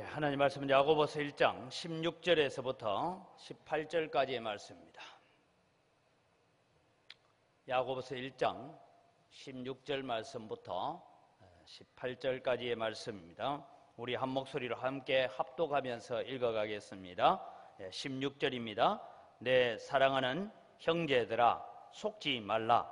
하나님 말씀은 야고보서 1장 16절에서부터 18절까지의 말씀입니다. 야고보서 1장 16절 말씀부터 18절까지의 말씀입니다. 우리 한 목소리로 함께 합독하면서 읽어가겠습니다. 16절입니다. 내 사랑하는 형제들아, 속지 말라.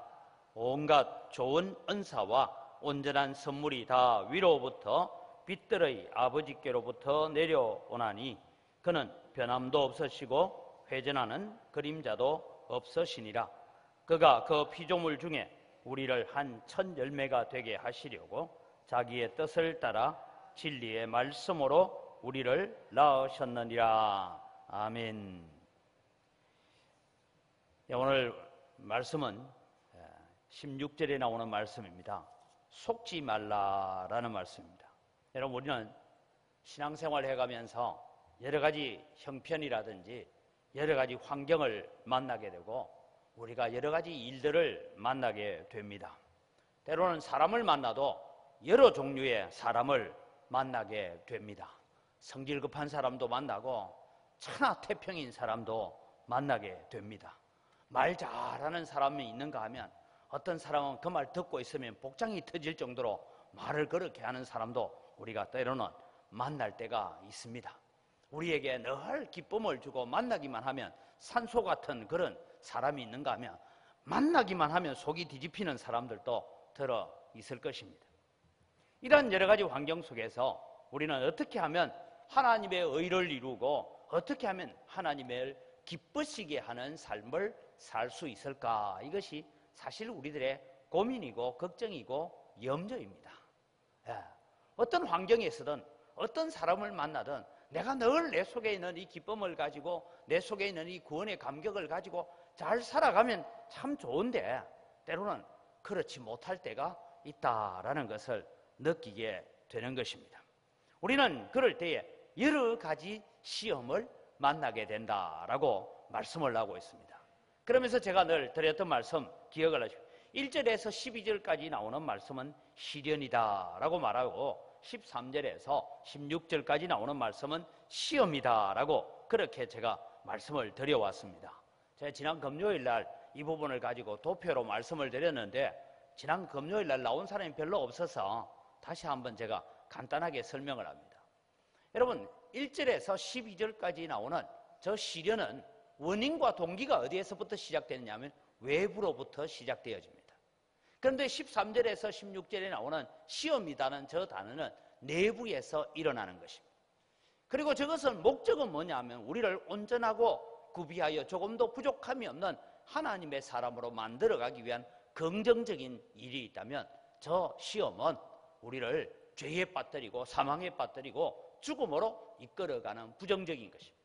온갖 좋은 은사와 온전한 선물이 다 위로부터 빛들의 아버지께로부터 내려오나니 그는 변함도 없으시고 회전하는 그림자도 없으시니라. 그가 그 피조물 중에 우리를 한 첫 열매가 되게 하시려고 자기의 뜻을 따라 진리의 말씀으로 우리를 낳으셨느니라. 아멘. 오늘 말씀은 16절에 나오는 말씀입니다. 속지 말라라는 말씀입니다. 여러분, 우리는 신앙생활을 해가면서 여러 가지 형편이라든지 여러 가지 환경을 만나게 되고 우리가 여러 가지 일들을 만나게 됩니다. 때로는 사람을 만나도 여러 종류의 사람을 만나게 됩니다. 성질 급한 사람도 만나고 천하태평인 사람도 만나게 됩니다. 말 잘하는 사람이 있는가 하면 어떤 사람은 그 말 듣고 있으면 복장이 터질 정도로 말을 그렇게 하는 사람도 우리가 때로는 만날 때가 있습니다. 우리에게 늘 기쁨을 주고 만나기만 하면 산소 같은 그런 사람이 있는가 하면 만나기만 하면 속이 뒤집히는 사람들도 들어 있을 것입니다. 이런 여러 가지 환경 속에서 우리는 어떻게 하면 하나님의 의를 이루고 어떻게 하면 하나님을 기쁘시게 하는 삶을 살 수 있을까? 이것이 사실 우리들의 고민이고 걱정이고 염려입니다. 어떤 환경에서든 어떤 사람을 만나든 내가 늘 내 속에 있는 이 기쁨을 가지고 내 속에 있는 이 구원의 감격을 가지고 잘 살아가면 참 좋은데 때로는 그렇지 못할 때가 있다라는 것을 느끼게 되는 것입니다. 우리는 그럴 때에 여러 가지 시험을 만나게 된다라고 말씀을 하고 있습니다. 그러면서 제가 늘 드렸던 말씀 기억을 하시고 1절에서 12절까지 나오는 말씀은 시련이다라고 말하고 13절에서 16절까지 나오는 말씀은 시험이다라고 그렇게 제가 말씀을 드려왔습니다. 제가 지난 금요일 날 이 부분을 가지고 도표로 말씀을 드렸는데 지난 금요일 날 나온 사람이 별로 없어서 다시 한번 제가 간단하게 설명을 합니다. 여러분, 1절에서 12절까지 나오는 저 시련은 원인과 동기가 어디에서부터 시작되느냐 하면 외부로부터 시작되어집니다. 그런데 13절에서 16절에 나오는 시험이라는 저 단어는 내부에서 일어나는 것입니다. 그리고 저것은 목적은 뭐냐 하면 우리를 온전하고 구비하여 조금도 부족함이 없는 하나님의 사람으로 만들어가기 위한 긍정적인 일이 있다면 저 시험은 우리를 죄에 빠뜨리고 사망에 빠뜨리고 죽음으로 이끌어가는 부정적인 것입니다.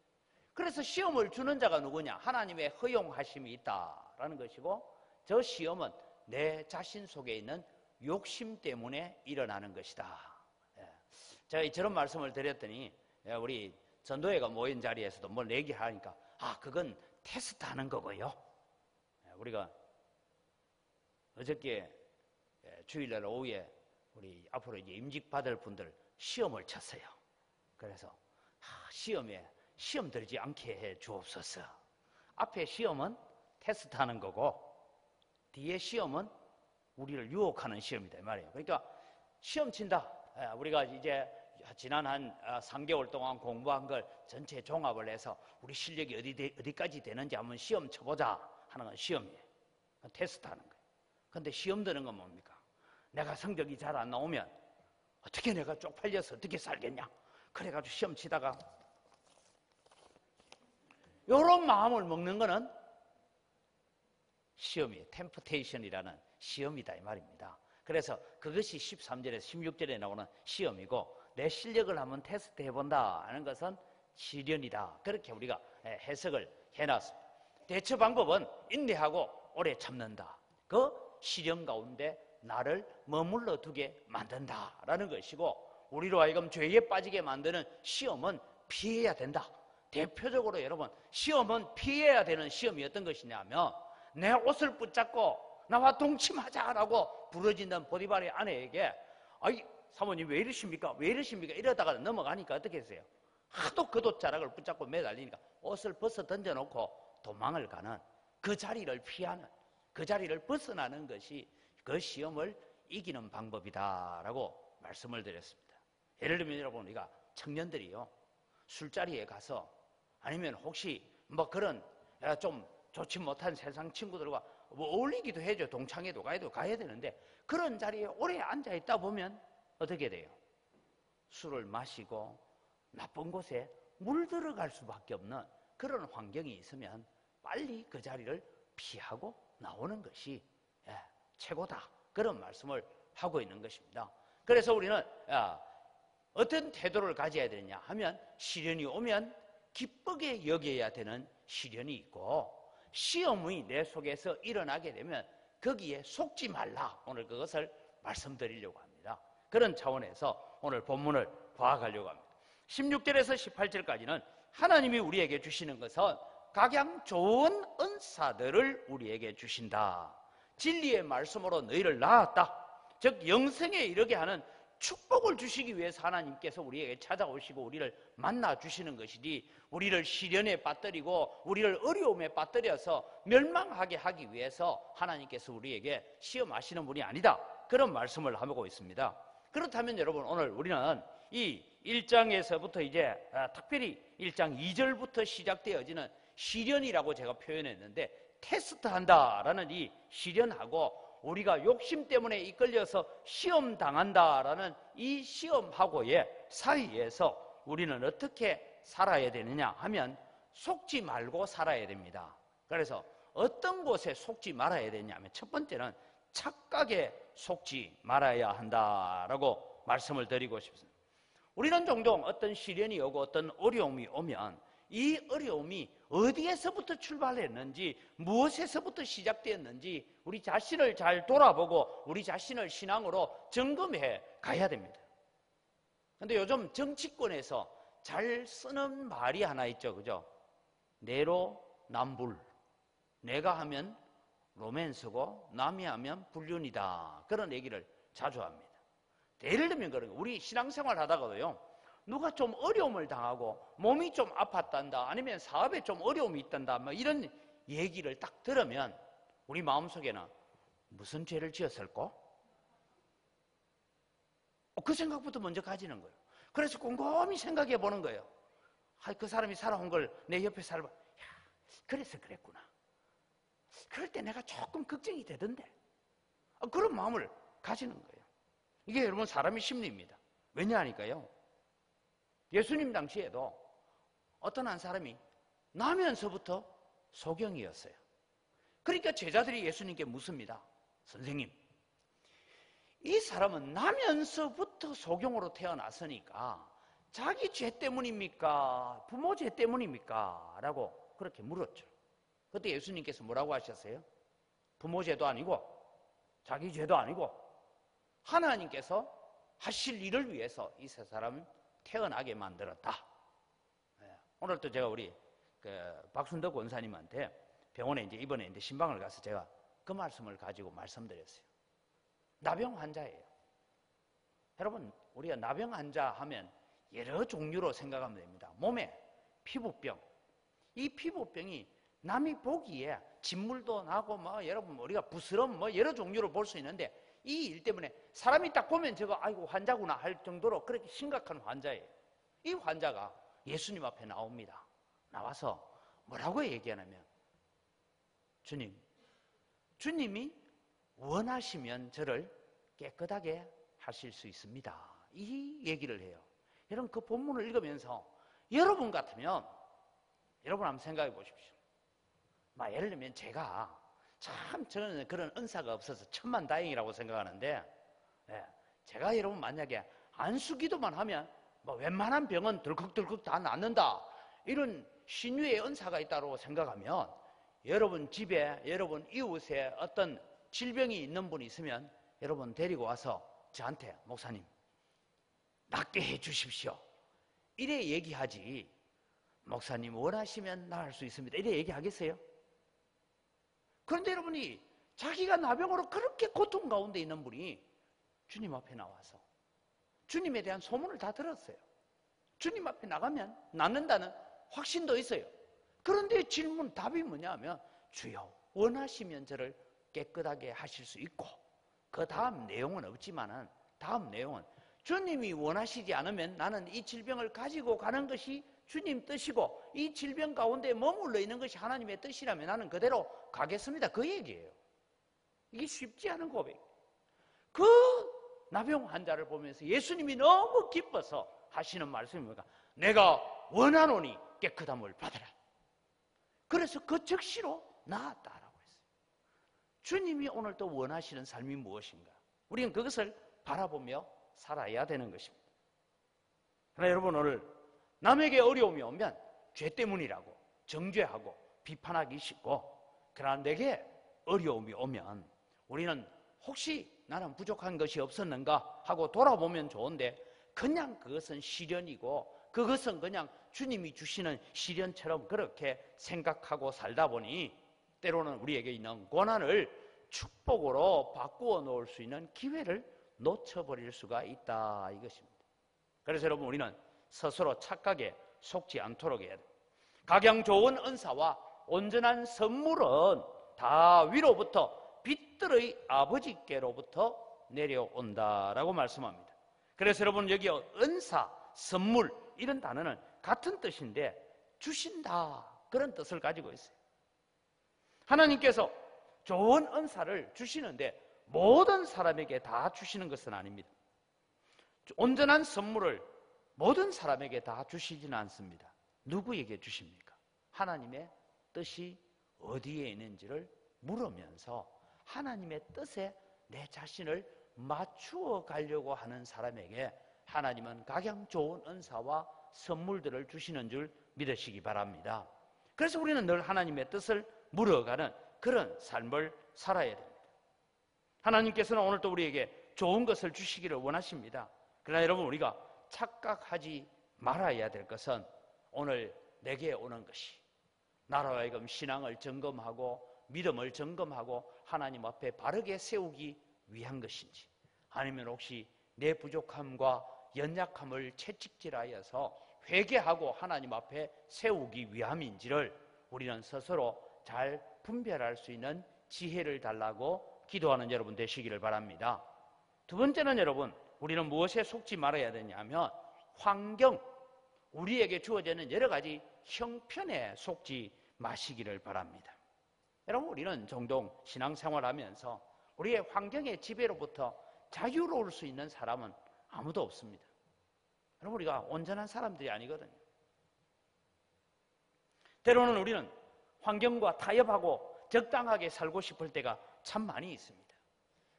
그래서 시험을 주는 자가 누구냐? 하나님의 허용하심이 있다라는 것이고 저 시험은 내 자신 속에 있는 욕심 때문에 일어나는 것이다. 제가 저런 말씀을 드렸더니 우리 전도회가 모인 자리에서도 뭘 얘기하니까 그건 테스트하는 거고요. 우리가 어저께 주일날 오후에 우리 앞으로 이제 임직 받을 분들 시험을 쳤어요. 그래서 시험 들지 않게 해 주옵소서. 앞에 시험은 테스트하는 거고 뒤에 시험은 우리를 유혹하는 시험이다 이 말이에요. 그러니까 시험 친다. 우리가 이제 지난 한 3개월 동안 공부한 걸 전체 종합을 해서 우리 실력이 어디까지 되는지 한번 시험 쳐보자 하는 건 시험이에요. 테스트하는 거예요. 그런데 시험 드는 건 뭡니까? 내가 성적이 잘 안 나오면 어떻게 내가 쪽팔려서 어떻게 살겠냐? 그래가지고 시험 치다가 이런 마음을 먹는 거는 시험이에요. 템프테이션이라는 시험이다 이 말입니다. 그래서 그것이 13절에서 16절에 나오는 시험이고 내 실력을 한번 테스트 해본다 하는 것은 시련이다. 그렇게 우리가 해석을 해놨습니다. 대처 방법은 인내하고 오래 참는다. 그 시련 가운데 나를 머물러 두게 만든다라는 것이고 우리로 하여금 죄에 빠지게 만드는 시험은 피해야 된다. 대표적으로 여러분 시험은 피해야 되는 시험이 어떤 것이냐면 내 옷을 붙잡고 나와 동침하자라고 부르짖는 보디발의 아내에게 사모님 왜 이러십니까? 왜 이러십니까? 이러다가 넘어가니까 어떻게 했어요? 하도 겉옷자락을 붙잡고 매달리니까 옷을 벗어 던져놓고 도망을 가는, 그 자리를 피하는, 그 자리를 벗어나는 것이 그 시험을 이기는 방법이다라고 말씀을 드렸습니다. 예를 들면 여러분, 우리가 청년들이요, 술자리에 가서 아니면 혹시 뭐 그런 좀 좋지 못한 세상 친구들과 뭐 어울리기도 해줘. 동창회도 가야 되는데 그런 자리에 오래 앉아 있다 보면 어떻게 돼요? 술을 마시고 나쁜 곳에 물들어갈 수밖에 없는 그런 환경이 있으면 빨리 그 자리를 피하고 나오는 것이 최고다, 그런 말씀을 하고 있는 것입니다. 그래서 우리는 어떤 태도를 가져야 되느냐 하면, 시련이 오면 기쁘게 여겨야 되는 시련이 있고, 시험이 내 속에서 일어나게 되면 거기에 속지 말라, 오늘 그것을 말씀드리려고 합니다. 그런 차원에서 오늘 본문을 봐가려고 합니다. 16절에서 18절까지는 하나님이 우리에게 주시는 것은 각양 좋은 은사들을 우리에게 주신다. 진리의 말씀으로 너희를 낳았다. 즉 영생에 이르게 하는 축복을 주시기 위해서 하나님께서 우리에게 찾아오시고 우리를 만나 주시는 것이지, 우리를 시련에 빠뜨리고 우리를 어려움에 빠뜨려서 멸망하게 하기 위해서 하나님께서 우리에게 시험하시는 분이 아니다, 그런 말씀을 하고 있습니다. 그렇다면 여러분, 오늘 우리는 이 1장에서부터 이제 특별히 1장 2절부터 시작되어지는 시련이라고 제가 표현했는데, 테스트한다라는 이 시련하고 우리가 욕심 때문에 이끌려서 시험 당한다라는 이 시험하고의 사이에서 우리는 어떻게 살아야 되느냐 하면, 속지 말고 살아야 됩니다. 그래서 어떤 곳에 속지 말아야 되냐 하면, 첫 번째는 착각에 속지 말아야 한다라고 말씀을 드리고 싶습니다. 우리는 종종 어떤 시련이 오고 어떤 어려움이 오면 이 어려움이 어디에서부터 출발했는지, 무엇에서부터 시작되었는지 우리 자신을 잘 돌아보고 우리 자신을 신앙으로 점검해 가야 됩니다. 그런데 요즘 정치권에서 잘 쓰는 말이 하나 있죠, 그죠? 내로남불. 내가 하면 로맨스고 남이 하면 불륜이다, 그런 얘기를 자주 합니다. 예를 들면 그런 거, 우리 신앙생활 하다가도요, 누가 좀 어려움을 당하고 몸이 좀 아팠단다, 아니면 사업에 좀 어려움이 있단다, 뭐 이런 얘기를 딱 들으면 우리 마음속에는 무슨 죄를 지었을까? 그 생각부터 먼저 가지는 거예요. 그래서 곰곰이 생각해 보는 거예요. 그 사람이 살아온 걸 내 옆에 살아봐. 그래서 그랬구나. 그럴 때 내가 조금 걱정이 되던데. 그런 마음을 가지는 거예요. 이게 여러분 사람의 심리입니다. 왜냐하니까요, 예수님 당시에도 어떤 한 사람이 나면서부터 소경이었어요. 그러니까 제자들이 예수님께 묻습니다. 선생님, 이 사람은 나면서부터 소경으로 태어났으니까 자기 죄 때문입니까? 부모 죄 때문입니까? 라고 그렇게 물었죠. 그때 예수님께서 뭐라고 하셨어요? 부모 죄도 아니고 자기 죄도 아니고 하나님께서 하실 일을 위해서 이 세 사람을 태어나게 만들었다. 오늘도 제가 우리 박순덕 권사님한테 병원에 이제 입원해 이제 신방을 가서 제가 그 말씀을 가지고 말씀드렸어요. 나병 환자예요. 여러분, 우리가 나병 환자 하면 여러 종류로 생각하면 됩니다. 몸에 피부병, 이 피부병이 남이 보기에 진물도 나고 뭐 여러분 우리가 부스럼 뭐 여러 종류로 볼 수 있는데, 이 일 때문에 사람이 딱 보면 저거 아이고 환자구나 할 정도로 그렇게 심각한 환자예요. 이 환자가 예수님 앞에 나옵니다. 나와서 뭐라고 얘기하냐면, 주님이 원하시면 저를 깨끗하게 하실 수 있습니다, 이 얘기를 해요. 여러분, 그 본문을 읽으면서 여러분 같으면 여러분 한번 생각해 보십시오. 예를 들면 제가 저는 그런 은사가 없어서 천만다행이라고 생각하는데, 제가 여러분 만약에 안수기도만 하면 웬만한 병은 덜컥덜컥 다 낫는다, 이런 신유의 은사가 있다고 생각하면, 여러분 집에 여러분 이웃에 어떤 질병이 있는 분이 있으면 여러분 데리고 와서 저한테 목사님 낫게 해 주십시오, 이래 얘기하지, 목사님 원하시면 나을 수 있습니다, 이래 얘기하겠어요? 그런데 여러분이 자기가 나병으로 그렇게 고통 가운데 있는 분이 주님 앞에 나와서 주님에 대한 소문을 다 들었어요. 주님 앞에 나가면 낫는다는 확신도 있어요. 그런데 질문, 답이 뭐냐면 주여 원하시면 저를 깨끗하게 하실 수 있고, 그 다음 내용은 없지만은 다음 내용은 주님이 원하시지 않으면 나는 이 질병을 가지고 가는 것이 주님 뜻이고, 이 질병 가운데 머물러 있는 것이 하나님의 뜻이라면 나는 그대로 가겠습니다. 그 얘기예요. 이게 쉽지 않은 고백. 그 나병 환자를 보면서 예수님이 너무 기뻐서 하시는 말씀이 뭐가? 내가 원하노니 깨끗함을 받으라. 그래서 그 즉시로 나았다라고 했어요. 주님이 오늘 또 원하시는 삶이 무엇인가? 우리는 그것을 바라보며 살아야 되는 것입니다. 그러나 여러분, 오늘 남에게 어려움이 오면 죄 때문이라고 정죄하고 비판하기 쉽고, 그러나 내게 어려움이 오면 우리는 혹시 나는 부족한 것이 없었는가 하고 돌아보면 좋은데, 그냥 그것은 시련이고 그것은 그냥 주님이 주시는 시련처럼 그렇게 생각하고 살다 보니 때로는 우리에게 있는 고난을 축복으로 바꾸어 놓을 수 있는 기회를 놓쳐버릴 수가 있다, 이것입니다. 그래서 여러분, 우리는 스스로 착각에 속지 않도록 해야 돼요. 각양 좋은 은사와 온전한 선물은 다 위로부터 빛들의 아버지께로부터 내려온다라고 말씀합니다. 그래서 여러분, 여기 은사, 선물 이런 단어는 같은 뜻인데 주신다, 그런 뜻을 가지고 있어요. 하나님께서 좋은 은사를 주시는데 모든 사람에게 다 주시는 것은 아닙니다. 온전한 선물을 모든 사람에게 다 주시지는 않습니다. 누구에게 주십니까? 하나님의 뜻이 어디에 있는지를 물으면서 하나님의 뜻에 내 자신을 맞추어 가려고 하는 사람에게 하나님은 각양 좋은 은사와 선물들을 주시는 줄 믿으시기 바랍니다. 그래서 우리는 늘 하나님의 뜻을 물어가는 그런 삶을 살아야 됩니다. 하나님께서는 오늘도 우리에게 좋은 것을 주시기를 원하십니다. 그러나 여러분, 우리가 착각하지 말아야 될 것은 오늘 내게 오는 것이 나로 하여금 신앙을 점검하고 믿음을 점검하고 하나님 앞에 바르게 세우기 위한 것인지, 아니면 혹시 내 부족함과 연약함을 채찍질하여서 회개하고 하나님 앞에 세우기 위함인지를 우리는 스스로 잘 분별할 수 있는 지혜를 달라고 기도하는 여러분 되시기를 바랍니다. 두 번째는 여러분, 우리는 무엇에 속지 말아야 되냐면 환경, 우리에게 주어지는 여러 가지 형편에 속지 마시기를 바랍니다. 여러분, 우리는 종종 신앙생활하면서 우리의 환경의 지배로부터 자유로울 수 있는 사람은 아무도 없습니다. 여러분, 우리가 온전한 사람들이 아니거든요. 때로는 우리는 환경과 타협하고 적당하게 살고 싶을 때가 참 많이 있습니다.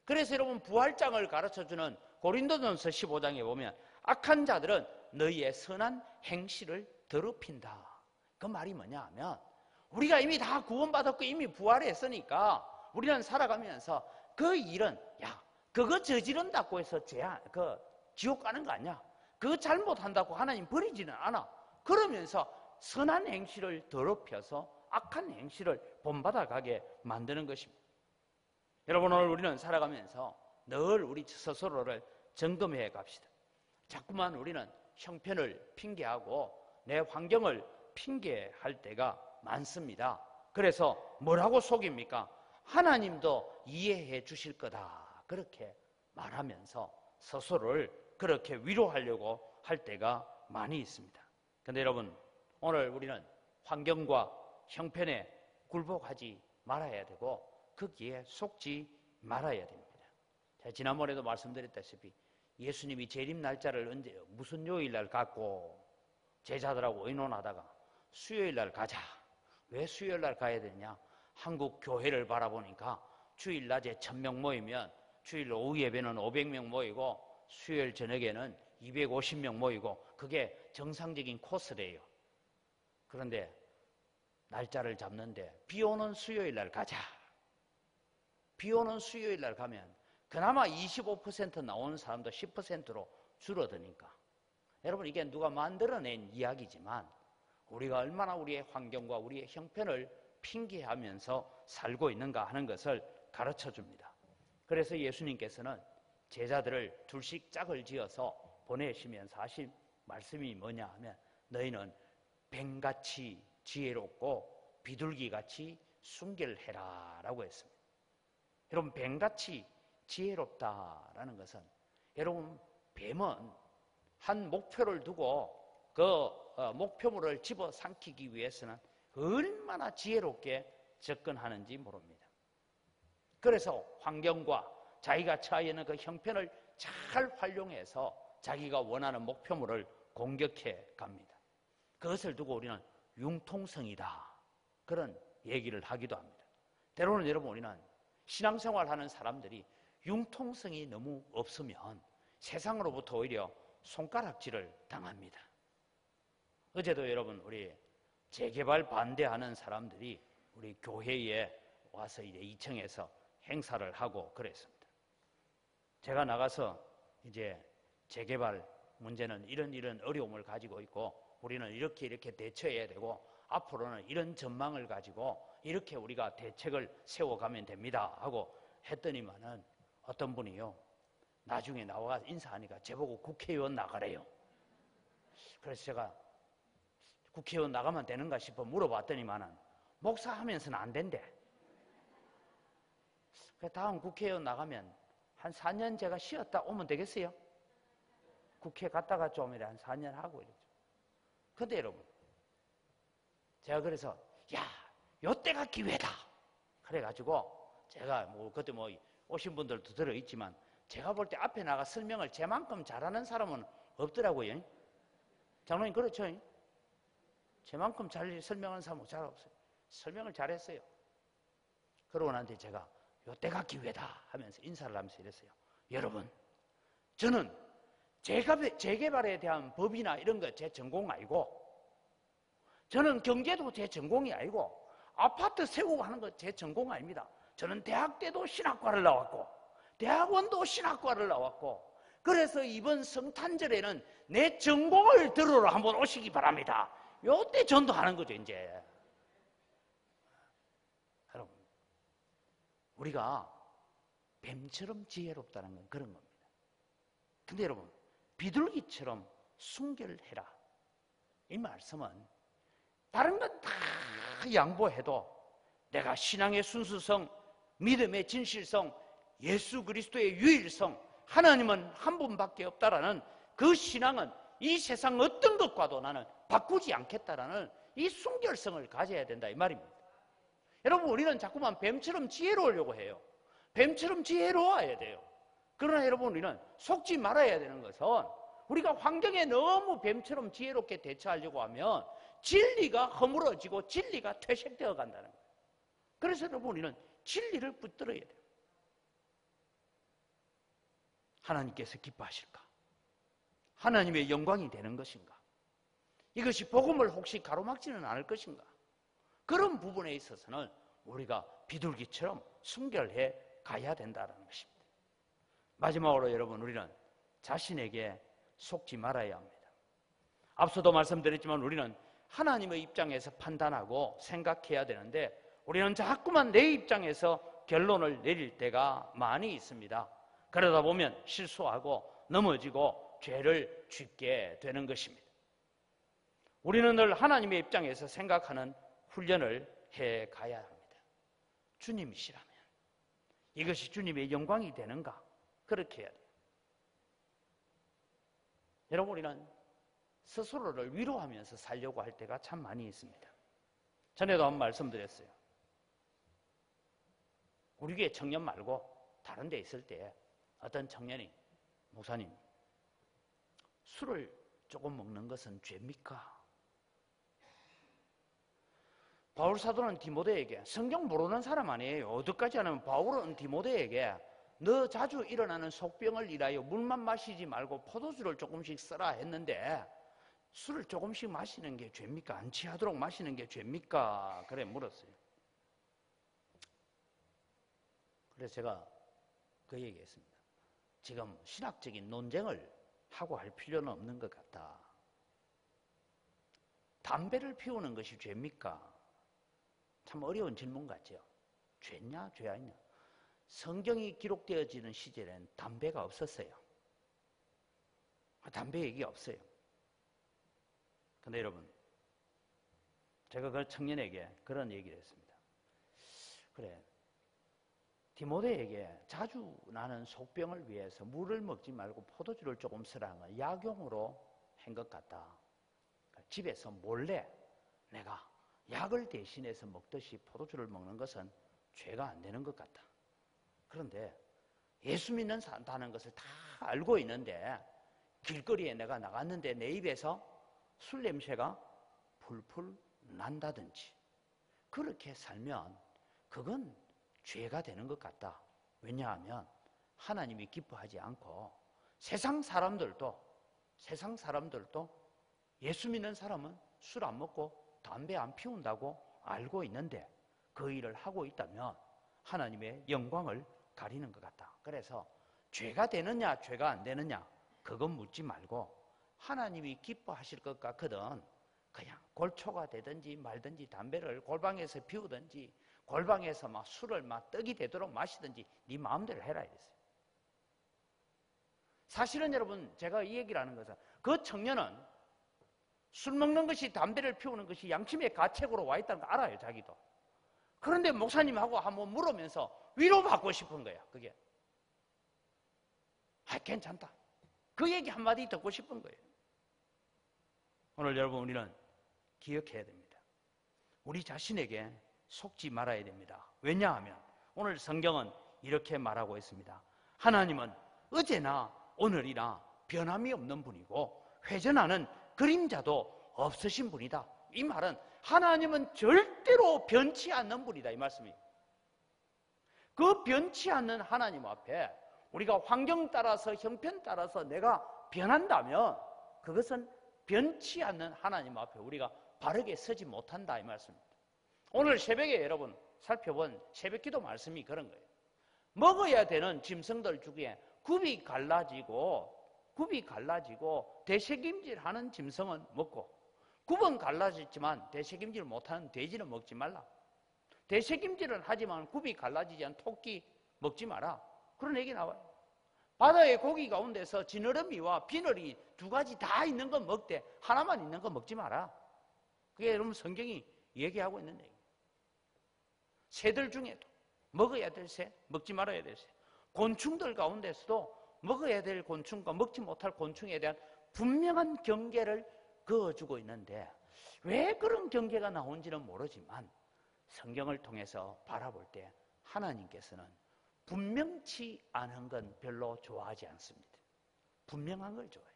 그래서 여러분, 부활장을 가르쳐주는 고린도전서 15장에 보면 악한 자들은 너희의 선한 행실을 더럽힌다. 그 말이 뭐냐 하면 우리가 이미 다 구원받았고 이미 부활했으니까 우리는 살아가면서 그 일은 그거 저지른다고 해서 지옥 가는 거 아니야. 그거 잘못한다고 하나님 버리지는 않아. 그러면서 선한 행실을 더럽혀서 악한 행실을 본받아가게 만드는 것입니다. 여러분, 오늘 우리는 살아가면서 늘 우리 스스로를 점검해 갑시다. 자꾸만 우리는 형편을 핑계하고 내 환경을 핑계할 때가 많습니다. 그래서 뭐라고 속입니까? 하나님도 이해해 주실 거다, 그렇게 말하면서 스스로를 그렇게 위로하려고 할 때가 많이 있습니다. 그런데 여러분, 오늘 우리는 환경과 형편에 굴복하지 말아야 되고 거기에 속지 말아야 됩니다. 제가 지난번에도 말씀드렸다시피 예수님이 재림 날짜를 무슨 요일날 갖고 제자들하고 의논하다가 수요일날 가자. 왜 수요일날 가야 되냐? 한국 교회를 바라보니까 주일 낮에 1000명 모이면 주일 오후 예배는 500명 모이고 수요일 저녁에는 250명 모이고 그게 정상적인 코스래요. 그런데 날짜를 잡는데 비 오는 수요일날 가자. 비 오는 수요일날 가면 그나마 25% 나오는 사람도 10%로 줄어드니까. 여러분, 이게 누가 만들어낸 이야기지만 우리가 얼마나 우리의 환경과 우리의 형편을 핑계하면서 살고 있는가 하는 것을 가르쳐 줍니다. 그래서 예수님께서는 제자들을 둘씩 짝을 지어서 보내시면서 하신 말씀이 뭐냐 하면 너희는 뱀같이 지혜롭고 비둘기같이 순결해라 라고 했습니다. 여러분, 뱀같이 지혜롭다라는 것은, 여러분, 뱀은 한 목표를 두고 그 목표물을 집어삼키기 위해서는 얼마나 지혜롭게 접근하는지 모릅니다. 그래서 환경과 자기가 처해 있는 그 형편을 잘 활용해서 자기가 원하는 목표물을 공격해 갑니다. 그것을 두고 우리는 융통성이다, 그런 얘기를 하기도 합니다. 때로는 여러분, 우리는 신앙생활하는 사람들이 융통성이 너무 없으면 세상으로부터 오히려 손가락질을 당합니다. 어제도 여러분, 우리 재개발 반대하는 사람들이 우리 교회에 와서 이제 2층에서 행사를 하고 그랬습니다. 제가 나가서 이제 재개발 문제는 이런 어려움을 가지고 있고 우리는 이렇게 대처해야 되고 앞으로는 이런 전망을 가지고 이렇게 우리가 대책을 세워가면 됩니다 하고 했더니만은 어떤 분이요, 나중에 나와 인사하니까 저보고 국회의원 나가래요. 그래서 제가 국회의원 나가면 되는가 싶어 물어봤더니만은 목사 하면서는 안 된대. 다음 국회의원 나가면 한 4년 제가 쉬었다 오면 되겠어요? 국회 갔다가 좀 이래 한 4년 하고 이러죠. 근데 여러분, 제가 그래서 요때가 기회다 그래가지고 제가 그때 오신 분들도 들어있지만 제가 볼 때 앞에 나가 설명을 제만큼 잘하는 사람은 없더라고요. 장로님 그렇죠? 제만큼 잘 설명하는 사람은 잘 없어요. 설명을 잘했어요. 그러고 나한테 제가 요때가 기회다 하면서 인사를 하면서 이랬어요. 여러분, 저는 재개발에 대한 법이나 이런 거 제 전공 아니고, 저는 경제도 제 전공이 아니고, 아파트 세우고 하는 거 제 전공 아닙니다. 저는 대학 때도 신학과를 나왔고 대학원도 신학과를 나왔고, 그래서 이번 성탄절에는 내 전공을 들으러 한번 오시기 바랍니다. 요때 전도하는 거죠. 이제 여러분, 우리가 뱀처럼 지혜롭다는 건 그런 겁니다. 근데 여러분, 비둘기처럼 순결해라, 이 말씀은 다른 건 다 양보해도 내가 신앙의 순수성, 믿음의 진실성, 예수 그리스도의 유일성, 하나님은 한 분밖에 없다라는 그 신앙은 이 세상 어떤 것과도 나는 바꾸지 않겠다라는 이 순결성을 가져야 된다, 이 말입니다. 여러분, 우리는 자꾸만 뱀처럼 지혜로우려고 해요. 뱀처럼 지혜로워야 돼요. 그러나 여러분, 우리는 속지 말아야 되는 것은, 우리가 환경에 너무 뱀처럼 지혜롭게 대처하려고 하면 진리가 허물어지고 진리가 퇴색되어 간다는 거예요. 그래서 여러분, 우리는 진리를 붙들어야 돼요. 하나님께서 기뻐하실까? 하나님의 영광이 되는 것인가? 이것이 복음을 혹시 가로막지는 않을 것인가? 그런 부분에 있어서는 우리가 비둘기처럼 순결해 가야 된다는 것입니다. 마지막으로 여러분, 우리는 자신에게 속지 말아야 합니다. 앞서도 말씀드렸지만 우리는 하나님의 입장에서 판단하고 생각해야 되는데, 우리는 자꾸만 내 입장에서 결론을 내릴 때가 많이 있습니다. 그러다 보면 실수하고 넘어지고 죄를 짓게 되는 것입니다. 우리는 늘 하나님의 입장에서 생각하는 훈련을 해 가야 합니다. 주님이시라면 이것이 주님의 영광이 되는가? 그렇게 해야 돼요. 여러분, 우리는 스스로를 위로하면서 살려고 할 때가 참 많이 있습니다. 전에도 한번 말씀드렸어요. 우리 교회 청년 말고 다른 데 있을 때 어떤 청년이, 목사님, 술을 조금 먹는 것은 죄입니까? 바울 사도는 디모데에게, 성경 모르는 사람 아니에요. 어디까지 하냐면 바울은 디모데에게 너 자주 일어나는 속병을 인하여 물만 마시지 말고 포도주를 조금씩 써라 했는데 술을 조금씩 마시는 게 죄입니까? 안 취하도록 마시는 게 죄입니까? 그래 물었어요. 그래서 제가 그 얘기했습니다. 지금 신학적인 논쟁을 하고 할 필요는 없는 것 같다. 담배를 피우는 것이 죄입니까? 참 어려운 질문 같죠? 죄냐 죄 아니냐? 성경이 기록되어지는 시절엔 담배가 없었어요. 담배 얘기 없어요. 근데 여러분, 제가 그 청년에게 그런 얘기를 했습니다. 그래, 디모데에게 자주 나는 속병을 위해서 물을 먹지 말고 포도주를 조금 쓰라는 건 약용으로 한 것 같다. 집에서 몰래 내가 약을 대신해서 먹듯이 포도주를 먹는 것은 죄가 안 되는 것 같다. 그런데 예수 믿는 산다는 것을 다 알고 있는데 길거리에 내가 나갔는데 내 입에서 술 냄새가 풀풀 난다든지 그렇게 살면 그건 죄가 되는 것 같다. 왜냐하면 하나님이 기뻐하지 않고 세상 사람들도 예수 믿는 사람은 술 안 먹고 담배 안 피운다고 알고 있는데 그 일을 하고 있다면 하나님의 영광을 가리는 것 같다. 그래서 죄가 되느냐 죄가 안 되느냐 그건 묻지 말고 하나님이 기뻐하실 것 같거든 그냥 골초가 되든지 말든지 담배를 골방에서 피우든지 골방에서 막 술을 막 떡이 되도록 마시든지 네 마음대로 해라 이랬어요. 사실은 여러분 제가 이 얘기를 하는 것은 그 청년은 술 먹는 것이 담배를 피우는 것이 양심의 가책으로 와 있다는 거 알아요 자기도. 그런데 목사님하고 한번 물으면서 위로받고 싶은 거야 그게. 괜찮다. 그 얘기 한마디 듣고 싶은 거예요. 오늘 여러분 우리는 기억해야 됩니다. 우리 자신에게 속지 말아야 됩니다. 왜냐하면 오늘 성경은 이렇게 말하고 있습니다. 하나님은 어제나 오늘이나 변함이 없는 분이고 회전하는 그림자도 없으신 분이다. 이 말은 하나님은 절대로 변치 않는 분이다 이 말씀이에요. 그 변치 않는 하나님 앞에 우리가 환경 따라서 형편 따라서 내가 변한다면 그것은 변치 않는 하나님 앞에 우리가 바르게 서지 못한다 이 말씀입니다. 오늘 새벽에 여러분 살펴본 새벽기도 말씀이 그런 거예요. 먹어야 되는 짐승들 중에 굽이 갈라지고 대책임질하는 짐승은 먹고 굽은 갈라졌지만 대책임질 못하는 돼지는 먹지 말라. 대책임질은 하지만 굽이 갈라지지 않은 토끼 먹지 마라. 그런 얘기 나와요. 바다의 고기 가운데서 지느러미와 비늘이 두 가지 다 있는 건 먹되 하나만 있는 건 먹지 마라. 그게 여러분 성경이 얘기하고 있는 얘기예요. 새들 중에도 먹어야 될 새, 먹지 말아야 될 새. 곤충들 가운데서도 먹어야 될 곤충과 먹지 못할 곤충에 대한 분명한 경계를 그어주고 있는데 왜 그런 경계가 나온지는 모르지만 성경을 통해서 바라볼 때 하나님께서는 분명치 않은 건 별로 좋아하지 않습니다. 분명한 걸 좋아해요.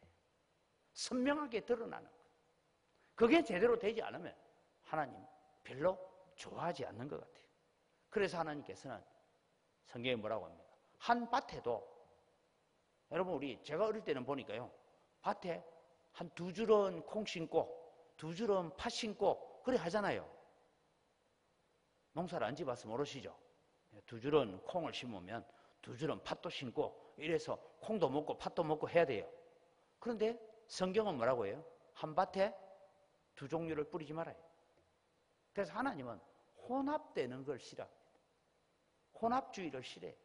선명하게 드러나는 것. 그게 제대로 되지 않으면 하나님 별로 좋아하지 않는 것 같아요. 그래서 하나님께서는 성경에 뭐라고 합니까? 한 밭에도 여러분 제가 어릴 때는 보니까요 밭에 한 두 줄은 콩 심고 두 줄은 팥 심고 그래 하잖아요. 농사를 안 지어봐서 모르시죠? 두 줄은 콩을 심으면 두 줄은 팥도 심고 이래서 콩도 먹고 팥도 먹고 해야 돼요. 그런데 성경은 뭐라고 해요? 한 밭에 두 종류를 뿌리지 말아요. 그래서 하나님은 혼합되는 걸 싫어합니다. 혼합주의를 싫어해요.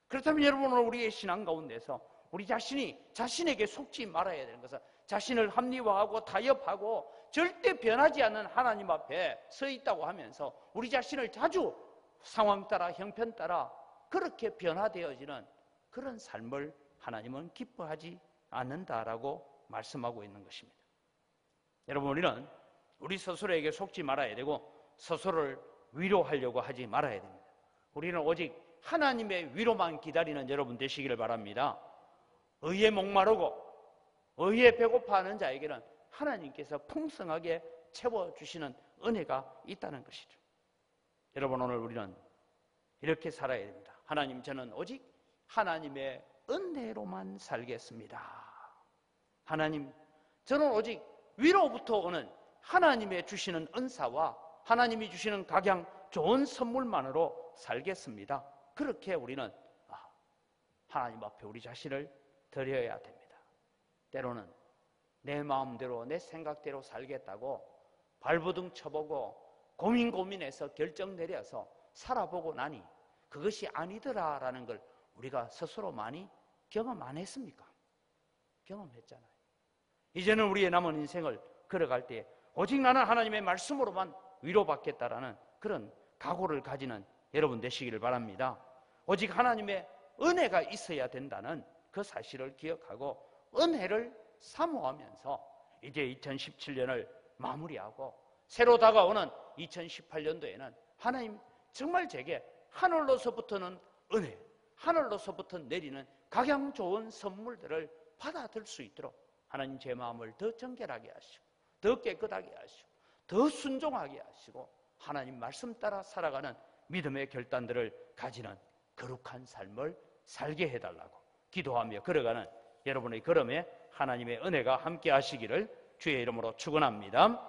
그렇다면 여러분 오늘 우리의 신앙 가운데서 우리 자신에게 속지 말아야 되는 것은 자신을 합리화하고 타협하고 절대 변하지 않는 하나님 앞에 서 있다고 하면서 우리 자신을 자주 상황 따라 형편 따라 그렇게 변화되어지는 그런 삶을 하나님은 기뻐하지 않는다라고 말씀하고 있는 것입니다. 여러분 우리는 우리 스스로에게 속지 말아야 되고 스스로를 위로하려고 하지 말아야 됩니다. 우리는 오직 하나님의 위로만 기다리는 여러분 되시기를 바랍니다. 의에 목마르고 의에 배고파하는 자에게는 하나님께서 풍성하게 채워주시는 은혜가 있다는 것이죠. 여러분 오늘 우리는 이렇게 살아야 됩니다. 하나님 저는 오직 하나님의 은혜로만 살겠습니다. 하나님 저는 오직 위로부터 오는 하나님의 주시는 은사와 하나님이 주시는 각양 좋은 선물만으로 살겠습니다. 그렇게 우리는 하나님 앞에 우리 자신을 드려야 됩니다. 때로는 내 마음대로 내 생각대로 살겠다고 발버둥 쳐보고 고민해서 결정 내려서 살아보고 나니 그것이 아니더라라는 걸 우리가 스스로 많이 경험 안 했습니까? 경험했잖아요. 이제는 우리의 남은 인생을 걸어갈 때 오직 나는 하나님의 말씀으로만 위로받겠다라는 그런 각오를 가지는 여러분 되시기를 바랍니다. 오직 하나님의 은혜가 있어야 된다는 그 사실을 기억하고 은혜를 사모하면서 이제 2017년을 마무리하고 새로 다가오는 2018년도에는 하나님 정말 제게 하늘로서부터는 은혜, 하늘로서부터 내리는 각양 좋은 선물들을 받아들 수 있도록 하나님 제 마음을 더 정결하게 하시고 더 깨끗하게 하시고 더 순종하게 하시고 하나님 말씀 따라 살아가는 믿음의 결단들을 가지는 거룩한 삶을 살게 해달라고 기도하며 걸어가는 여러분의 걸음에 하나님의 은혜가 함께 하시기를 주의 이름으로 축원합니다.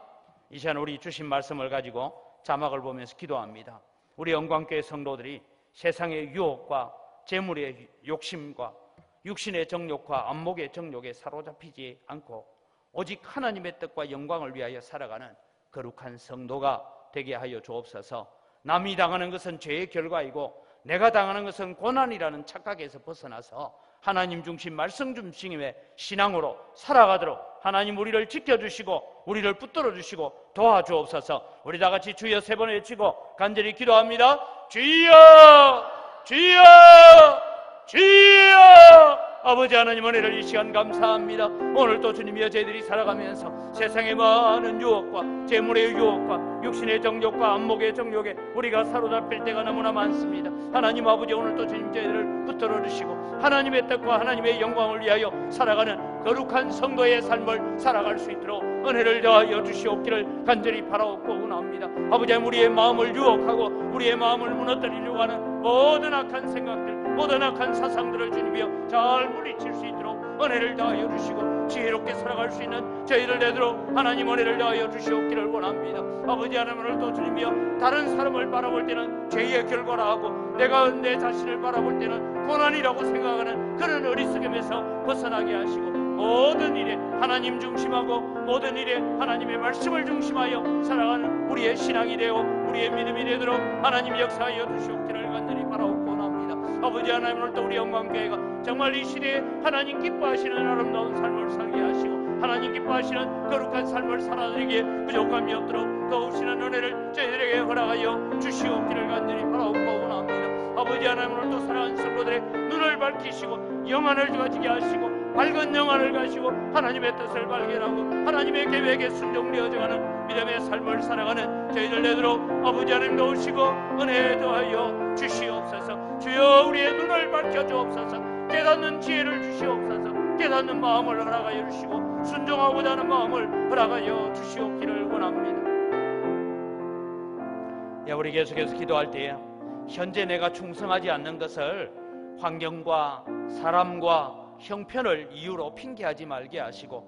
이 시간 우리 주신 말씀을 가지고 자막을 보면서 기도합니다. 우리 영광교회 성도들이 세상의 유혹과 재물의 욕심과 육신의 정욕과 안목의 정욕에 사로잡히지 않고 오직 하나님의 뜻과 영광을 위하여 살아가는 거룩한 성도가 되게 하여 주옵소서. 남이 당하는 것은 죄의 결과이고 내가 당하는 것은 고난이라는 착각에서 벗어나서 하나님 중심 말씀 중심의 신앙으로 살아가도록 하나님 우리를 지켜주시고 우리를 붙들어 주시고 도와주옵소서. 우리 다 같이 주여 세 번 외치고 간절히 기도합니다. 주여 주여 주여. 아버지 하나님 은혜를 이 시간 감사합니다. 오늘도 주님이여 저희들이 살아가면서 세상의 많은 유혹과 재물의 유혹과 육신의 정욕과 안목의 정욕에 우리가 사로잡힐 때가 너무나 많습니다. 하나님 아버지 오늘도 주님 저희들을 붙들어 주시고 하나님의 뜻과 하나님의 영광을 위하여 살아가는 거룩한 성도의 삶을 살아갈 수 있도록 은혜를 더하여 주시옵기를 간절히 바라옵고 원합니다. 아버지 우리의 마음을 유혹하고 우리의 마음을 무너뜨리려고 하는 모든 악한 생각들 모든 악한 사상들을 주님이여 잘 물리칠 수 있도록 은혜를 더하여 주시고 지혜롭게 살아갈 수 있는 저희를 되도록 하나님 은혜를 더하여 주시옵기를 원합니다. 아버지 하나님 오늘도 주님이여 다른 사람을 바라볼 때는 죄의 결과라 하고 내가 내 자신을 바라볼 때는 고난이라고 생각하는 그런 어리석음에서 벗어나게 하시고 모든 일에 하나님 중심하고 모든 일에 하나님의 말씀을 중심하여 살아가는 우리의 신앙이 되어 우리의 믿음이 되도록 하나님 역사하여 주시옵기를 간절히 바라옵고 아버지 하나님 오늘도 우리 영광교회가 정말 이 시대에 하나님 기뻐하시는 아름다운 삶을 살게 하시고 하나님 기뻐하시는 거룩한 삶을 살아내기에 부족함이 없도록 도우시는 은혜를 저희들에게 허락하여 주시옵기를 간절히 바라옵고 원합니다. 아버지 하나님 오늘도 사랑하는 성도들의 눈을 밝히시고 영안을 가지게 하시고 밝은 영안을 가지고 하나님의 뜻을 발견하고 하나님의 계획에 순종되어져가는 믿음의 삶을 살아가는 저희들 되도록 아버지 하나님 도우시고 은혜 더하여 주시옵소서. 주여 우리의 눈을 밝혀주옵소서. 깨닫는 지혜를 주시옵소서. 깨닫는 마음을 허락하여 주시고 순종하고자 하는 마음을 허락하여 주시옵기를 원합니다. 우리 계속해서 기도할 때 현재 내가 충성하지 않는 것을 환경과 사람과 형편을 이유로 핑계하지 말게 하시고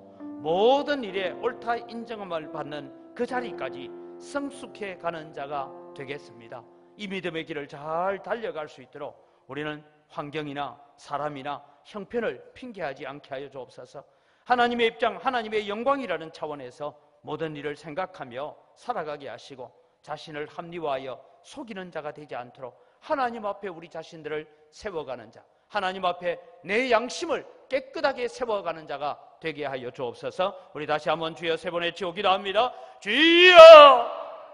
모든 일에 옳다 인정함을 받는 그 자리까지 성숙해 가는 자가 되겠습니다. 이 믿음의 길을 잘 달려갈 수 있도록 우리는 환경이나 사람이나 형편을 핑계하지 않게 하여 주옵소서. 하나님의 입장, 하나님의 영광이라는 차원에서 모든 일을 생각하며 살아가게 하시고 자신을 합리화하여 속이는 자가 되지 않도록 하나님 앞에 우리 자신들을 세워가는 자, 하나님 앞에 내 양심을 깨끗하게 세워가는 자가 되게 하여 주옵소서. 우리 다시 한번 주여 세 번 외치고 기도합니다. 주여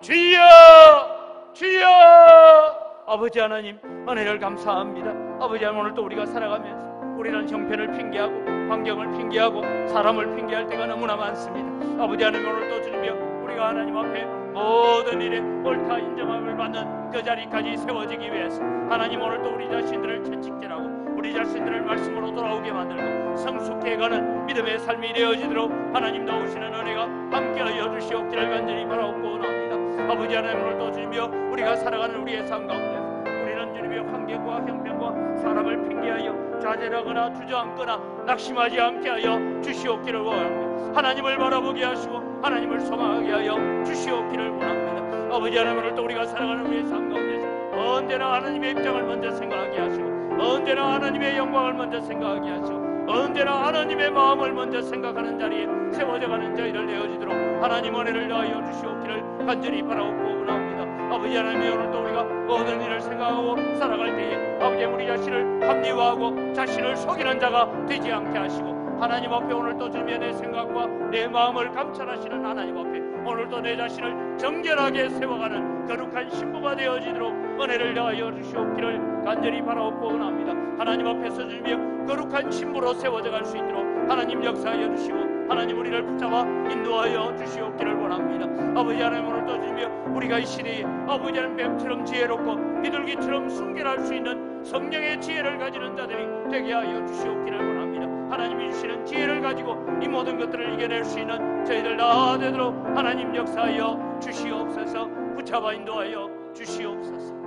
주여 주여. 아버지 하나님 은혜를 감사합니다. 아버지 하나님 오늘도 우리가 살아가면서 우리는 형편을 핑계하고 환경을 핑계하고 사람을 핑계할 때가 너무나 많습니다. 아버지 하나님 오늘도 주님이여 우리가 하나님 앞에 모든 일에 옳다 인정함을 받는 그 자리까지 세워지기 위해서 하나님 오늘도 우리 자신들을 채찍질하고 우리 자신들을 말씀으로 돌아오게 만들고 성숙해가는 믿음의 삶이 되어지도록 하나님 도우시는 은혜가 함께하여 주시옵기를 간절히 바라옵고 원합니다. 아버지 하나님 오늘도 주님이여 우리가 살아가는 우리의 삶 가운데 우리는 주님의 환경과 형편과 사람을 핑계하여 좌절하거나 주저앉거나 낙심하지 않게 하여 주시옵기를 원합니다. 하나님을 바라보게 하시고 하나님을 소망하게 하여 주시옵기를 원합니다. 아버지 하나님 오늘도 우리가 살아가는 우리의 삶 가운데서 언제나 하나님의 입장을 먼저 생각하게 하시고 언제나 하나님의 영광을 먼저 생각하게 하시고 언제나 하나님의 마음을 먼저 생각하는 자리에 세워져가는 저희를 내어지도록 하나님 은혜를 더하여 주시옵기를 간절히 바라옵고 원합니다. 아버지 하나님 오늘도 우리가 모든 일을 생각하고 살아갈 때에 아버지 우리 자신을 합리화하고 자신을 속이는 자가 되지 않게 하시고 하나님 앞에 오늘도 주님의 내 생각과 내 마음을 감찰하시는 하나님 앞에 오늘도 내 자신을 정결하게 세워가는 거룩한 신부가 되어지도록 은혜를 더하여 주시옵기를 간절히 바라옵고 원합니다. 하나님 앞에서 주님이여 거룩한 신부로 세워져 갈 수 있도록 하나님 역사하여 주시고 하나님 우리를 붙잡아 인도하여 주시옵기를 원합니다. 아버지 하나님 오늘도 주님이여 우리가 이 시대에 아버지 하나님 뱀처럼 지혜롭고 비둘기처럼 순결할 수 있는 성령의 지혜를 가지는 자들이 되게 하여 주시옵기를 원합니다. 하나님이 주시는 지혜를 가지고 이 모든 것들을 이겨낼 수 있는 저희들 다 되도록 하나님 역사하여 주시옵소서. 붙잡아 인도하여 주시옵소서.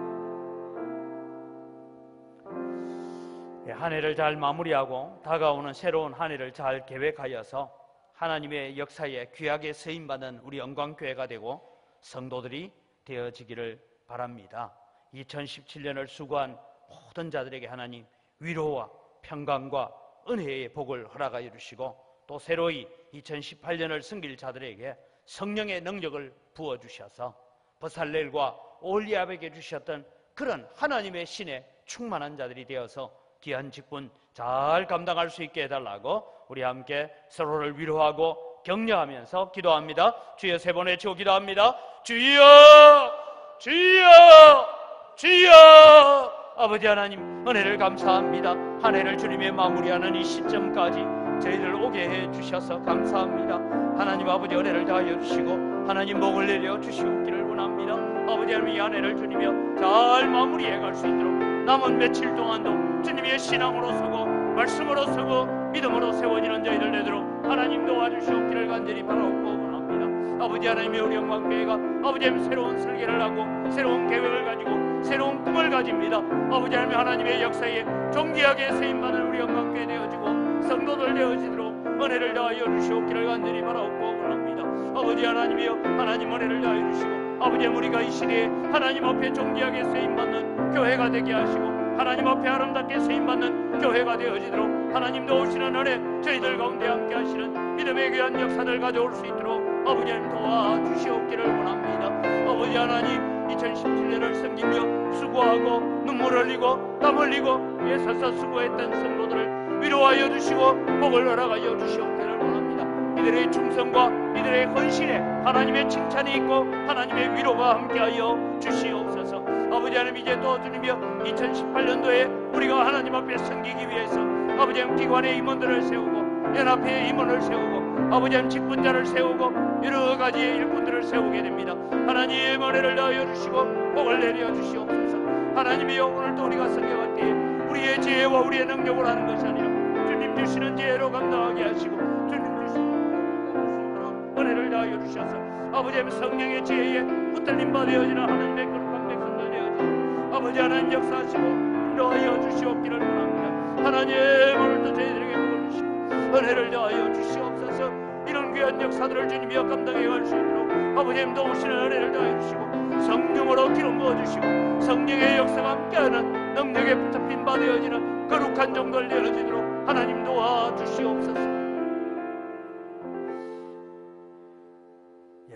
한 해를 잘 마무리하고 다가오는 새로운 한 해를 잘 계획하여서 하나님의 역사에 귀하게 쓰임받는 우리 영광교회가 되고 성도들이 되어지기를 바랍니다. 2017년을 수고한 모든 자들에게 하나님 위로와 평강과 은혜의 복을 허락하여 주시고 또 새로이 2018년을 섬길 자들에게 성령의 능력을 부어주셔서 버살렐과 올리압에게 주셨던 그런 하나님의 신에 충만한 자들이 되어서 귀한 직분 잘 감당할 수 있게 해달라고 우리 함께 서로를 위로하고 격려하면서 기도합니다. 주여 세 번 외치고 기도합니다. 주여 주여 주여. 아버지 하나님 은혜를 감사합니다. 한 해를 주님의 마무리하는 이 시점까지 저희들 오게 해주셔서 감사합니다. 하나님 아버지 은혜를 다하여 주시고 하나님 복을 내려 주시옵기를 원합니다. 아버지 하나님 이 한 해를 주님이여 잘 마무리해 갈 수 있도록 남은 며칠 동안도 주님의 신앙으로 서고 말씀으로 서고 믿음으로 세워지는 저희들 되도록 하나님 도와주시옵기를 간절히 바라옵고 원합니다. 아버지 하나님의 우리 영광교회가 아버지 하나님 새로운 설계를 하고 새로운 계획을 가지고 새로운 꿈을 가집니다. 아버지 하나님 하나님의 역사에 존귀하게 쓰임받는 우리 영광교회 되어지고 성도들 되어지도록 은혜를 다하여 주시옵기를 간절히 바라옵고 원합니다. 아버지 하나님이여 하나님 은혜를 다하여 주시고 아버지 우리가 이 시대에 하나님 앞에 존귀하게 쓰임받는 교회가 되게 하시고 하나님 앞에 아름답게 쓰임받는 교회가 되어지도록 하나님 도우시는 은혜 저희들 가운데 함께 하시는 믿음의 귀한 역사들 가져올 수 있도록 아버지 하나님 도와주시옵기를 원합니다. 아버지 하나님 2017년을 섬기며 수고하고 눈물 흘리고 땀 흘리고 애써서 수고했던 성도들을 위로하여 주시고 복을 허락하여 주시옵기를 원합니다. 이들의 충성과 이들의 헌신에 하나님의 칭찬이 있고 하나님의 위로가 함께하여 주시옵소서. 아버지 하나님 이제 또 주님이여 2018년도에 우리가 하나님 앞에 섬기기 위해서 아버지 하나님 기관의 임원들을 세우고 연합회의 임원을 세우고 아버지 하나님 직분자를 세우고 여러 가지의 일꾼들을 세우게 됩니다. 하나님의 은혜를 다하여 주시고 복을 내려 주시옵소서. 하나님이여 오늘도 우리가 섬겨갈 때에 우리의 지혜와 우리의 능력으로 하는 것이 아니라 주님 주시는 지혜로 감당하게 하시고 주님 주시는 은혜를 다하여 주셔서 아버지 하나님 성령의 지혜에 붙들림 받아여지는 하나님의 거룩한 백성들 되어지고 아버지 하나님 역사하시고 인도하여 주시옵기를 원합니다. 하나님 오늘도 저희들에게 복을 주시고 은혜를 다하여 주시옵소서. 이런 귀한 역사들을 주님이여 감당해 갈 수 있도록 아버지 하나님 도우시는 은혜를 다해 주시고 성령으로 기름 부어주시고 성령의 역사가 함께하는 능력에 붙잡힌 바 되어지는 거룩한 종들 되어지도록 하나님 도와주시옵소서.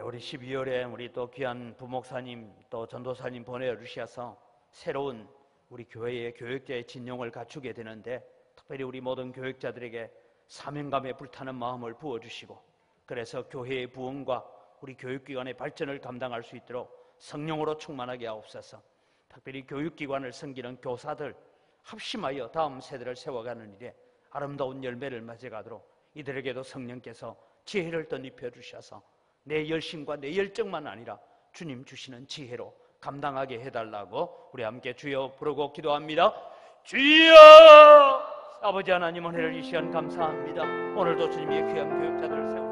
우리 12월에 우리 또 귀한 부목사님 또 전도사님 보내주셔서 새로운 우리 교회의 교육자의 진용을 갖추게 되는데 특별히 우리 모든 교육자들에게 사명감에 불타는 마음을 부어주시고 그래서 교회의 부흥과 우리 교육기관의 발전을 감당할 수 있도록 성령으로 충만하게 하옵소서. 특별히 교육기관을 섬기는 교사들 합심하여 다음 세대를 세워가는 일에 아름다운 열매를 맞아가도록 이들에게도 성령께서 지혜를 덧입혀 주셔서 내 열심과 내 열정만 아니라 주님 주시는 지혜로 감당하게 해달라고 우리 함께 주여 부르고 기도합니다. 주여! 아버지 하나님 은혜를 이 시간 감사합니다. 오늘도 주님의 귀한 교육자들을 세우고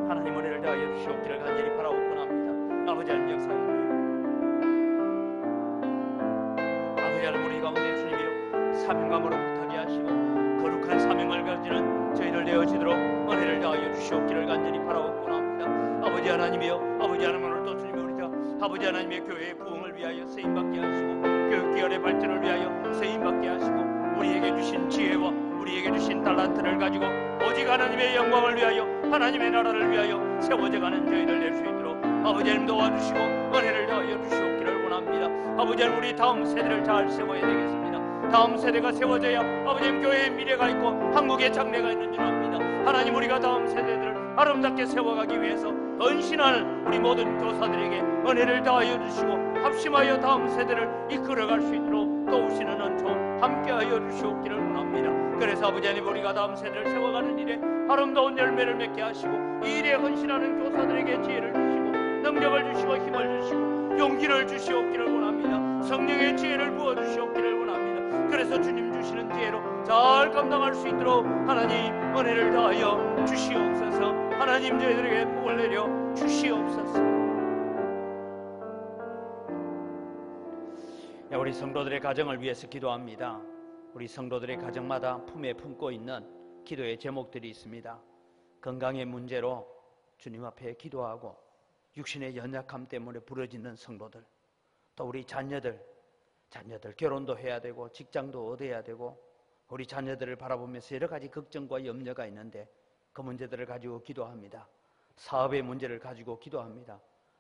하나님 은혜를 다하여 주시옵기를 간절히 바라옵곤 합니다. 아버지 하나님 역사합니다. 아버지 하나님 우리 가운데 주님이여 사명감으로 붙하게 하시고 거룩한 사명을 가지는 저희들 되어지도록 은혜를 다하여 주시옵기를 간절히 바라옵곤 합니다. 아버지 하나님이여 아버지 하나님 오늘도 주님이 우리가 아버지 하나님의 교회의 부흥을 위하여 쓰임받게 하시고 교육기관의 발전을 위하여 쓰임받게 하시고 우리에게 주신 지혜와 우리에게 주신 달란트를 가지고 오직 하나님의 영광을 위하여 하나님의 나라를 위하여 세워져가는 저희들 될 수 있도록 아버지 하나님 도와주시고 은혜를 더하여 주시옵기를 원합니다. 아버지 하나님 우리 다음 세대를 잘 세워야 되겠습니다. 다음 세대가 세워져야 아버지님 교회의 미래가 있고 한국의 장래가 있는 줄 압니다. 하나님, 우리가 다음 세대들을 아름답게 세워가기 위해서 헌신하는 우리 모든 교사들에게 은혜를 다하여 주시고 합심하여 다음 세대를 이끌어갈 수 있도록 도우시는 은총 함께하여 주시옵기를 원합니다. 그래서 아버지 하나님, 우리가 다음 세대를 세워가는 일에 아름다운 열매를 맺게 하시고 이 일에 헌신하는 교사들에게 지혜를 주시고 능력을 주시고 힘을 주시고 용기를 주시옵기를 원합니다. 성령의 지혜를 부어주시옵기를 원합니다. 그래서 주님 주시는 지혜로 잘 감당할 수 있도록 하나님 은혜를 다하여 주시옵소서. 하나님, 저희들에게 복을 내려 주시옵소서. 우리 성도들의 가정을 위해서 기도합니다. 우리 성도들의 가정마다 품에 품고 있는 기도의 제목들이 있습니다. 건강의 문제로 주님 앞에 기도하고 육신의 연약함 때문에 부러지는 성도들, 또 우리 자녀들 결혼도 해야 되고 직장도 얻어야 되고 우리 자녀들을 바라보면서 여러 가지 걱정과 염려가 있는데 그 문제들을 가지고 기도합니다. 사업의 문제를 가지고 기도합니다.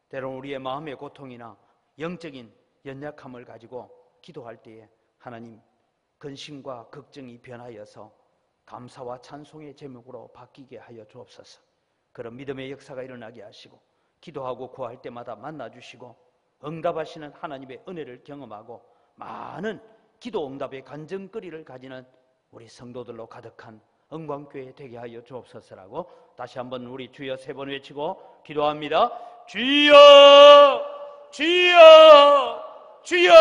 때로는 우리의 마음의 고통이나 영적인 연약함을 가지고 기도할 때에 하나님, 근심과 걱정이 변하여서 감사와 찬송의 제목으로 바뀌게 하여 주옵소서. 그런 믿음의 역사가 일어나게 하시고 기도하고 구할 때마다 만나주시고 응답하시는 하나님의 은혜를 경험하고 많은 기도 응답의 간증거리를 가지는 우리 성도들로 가득한 영광교회 되게 하여 주옵소서라고 다시 한번 우리 주여 3번 외치고 기도합니다. 주여, 주여, 주여.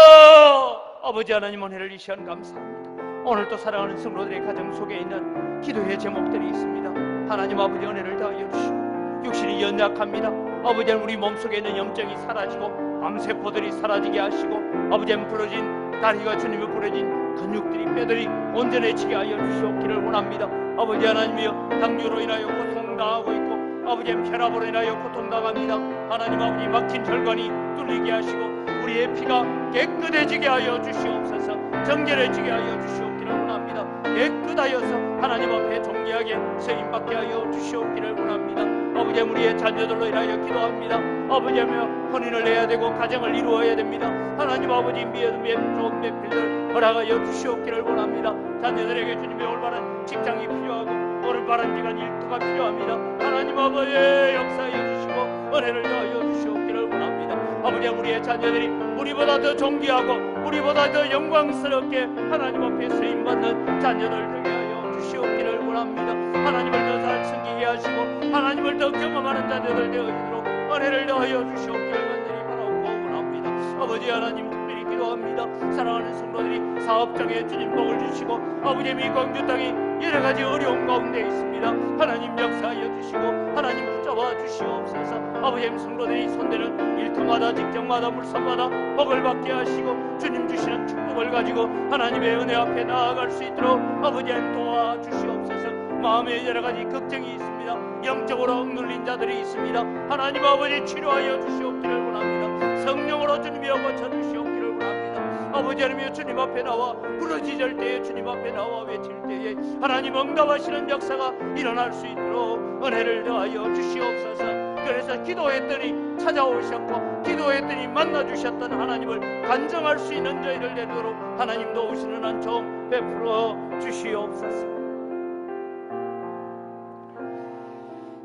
아버지 하나님, 은혜를 이 시간 감사합니다. 오늘도 사랑하는 성도들의 가정 속에 있는 기도의 제목들이 있습니다. 하나님 아버지, 은혜를 다하여 주시고 육신이 연약합니다. 아버지, 우리 몸속에 있는 염증이 사라지고 암세포들이 사라지게 하시고 아버지, 부러진 다리가 주님의 부러진 근육들이 뼈들이 온전해지게 하여 주시옵기를 원합니다. 아버지 하나님이여, 당뇨로 인하여 고통당하고 있고 아버지, 혈압으로 인하여 고통당합니다. 하나님 아버지, 막힌 혈관이 뚫리게 하시고 우리의 피가 깨끗해지게 하여 주시옵소서. 정결해지게 하여 주시옵기를 원합니다. 깨끗하여서 하나님 앞에 존귀하게 세임받게 하여 주시옵기를 원합니다. 아버지, 우리의 자녀들로 인하여 기도합니다. 아버지, 혼인을 해야 되고 가정을 이루어야 됩니다. 하나님 아버지, 좋은 배필을 허락하여 주시옵기를 원합니다. 자녀들에게 주님의 올바른 직장이 필요하고 올바른 기간 일터가 필요합니다. 하나님 아버지, 역사하여 주시고 은혜를 더하여 주시옵기를 원합니다. 아버지, 우리의 자녀들이 우리보다 더 존귀하고 우리보다 더 영광스럽게 하나님 앞에 쓰임받는 자녀들 되게 하여 주시옵기를 원합니다. 하나님을 더 잘 섬기게 하시고 하나님을 더 경험하는 자녀들 되어지도록 은혜를 더하여 주시옵기를 간절히 바라고 원합니다. 아버지 하나님, 특별히 기도합니다. 사랑하는 성도들이 사업장에 주님 복을 주시고 아버지, 이 광주 땅이 여러 가지 어려운 가운데 있습니다. 하나님 역사하여 주시고 하나님 붙잡아 주시옵소서. 아버지, 성도들이 손대는 일터마다 직장마다 물산마다 복을 받게 하시고 주님 주시는 축복을 가지고 하나님의 은혜 앞에 나아갈 수 있도록 아버지 도와주시옵소서. 마음에 여러 가지 걱정이 있습니다. 영적으로 억눌린 자들이 있습니다. 하나님 아버지, 치료하여 주시옵기를 원합니다. 성령으로 주님이여 고쳐주시옵기를 원합니다. 아버지 하나님, 주님 앞에 나와 부르짖을 때에 주님 앞에 나와 외칠 때에 하나님 응답하시는 역사가 일어날 수 있도록 은혜를 더하여 주시옵소서. 그래서 기도했더니 찾아오셨고 기도했더니 만나주셨던 하나님을 간증할 수 있는 저희를 되도록 하나님 도우시는 은총 베풀어 주시옵소서.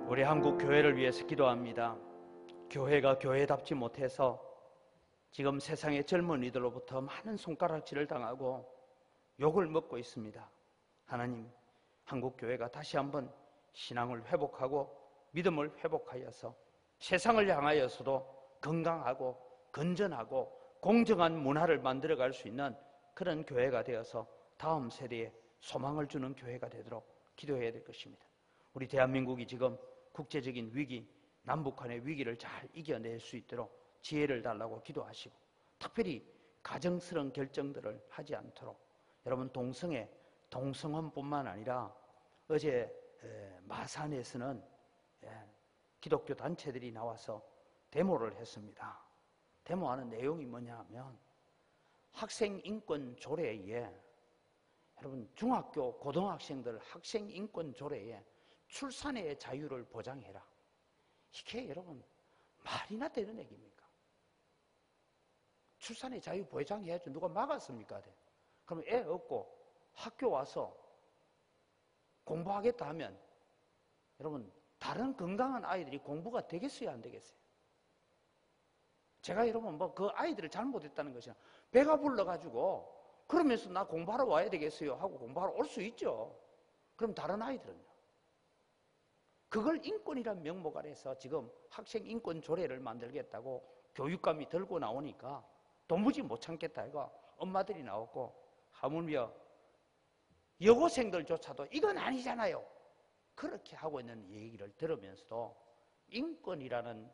우리 한국 교회를 위해서 기도합니다. 교회가 교회답지 못해서 지금 세상의 젊은이들로부터 많은 손가락질을 당하고 욕을 먹고 있습니다. 하나님, 한국 교회가 다시 한번 신앙을 회복하고 믿음을 회복하여서 세상을 향하여서도 건강하고 건전하고 공정한 문화를 만들어갈 수 있는 그런 교회가 되어서 다음 세대에 소망을 주는 교회가 되도록 기도해야 될 것입니다. 우리 대한민국이 지금 국제적인 위기, 남북한의 위기를 잘 이겨낼 수 있도록 지혜를 달라고 기도하시고 특별히 가정스러운 결정들을 하지 않도록 여러분, 동성혼뿐만 아니라 어제 마산에서는 기독교 단체들이 나와서 데모를 했습니다. 데모하는 내용이 뭐냐 하면 학생 인권 조례에 여러분, 중학교 고등학생들 학생 인권 조례에 출산의 자유를 보장해라. 이게 여러분 말이나 되는 얘기입니까? 출산의 자유 보장해야죠. 누가 막았습니까? 그럼 애 얻고 학교 와서 공부하겠다 하면 여러분 다른 건강한 아이들이 공부가 되겠어요, 안 되겠어요? 제가 여러분 뭐 그 아이들을 잘못했다는 것이 아니라 배가 불러가지고 그러면서 나 공부하러 와야 되겠어요 하고 공부하러 올 수 있죠. 그럼 다른 아이들은요? 그걸 인권이란 명목 아래서 지금 학생 인권 조례를 만들겠다고 교육감이 들고 나오니까 도무지 못 참겠다 이거 엄마들이 나오고 하물며 여고생들조차도 이건 아니잖아요. 그렇게 하고 있는 얘기를 들으면서도 인권이라는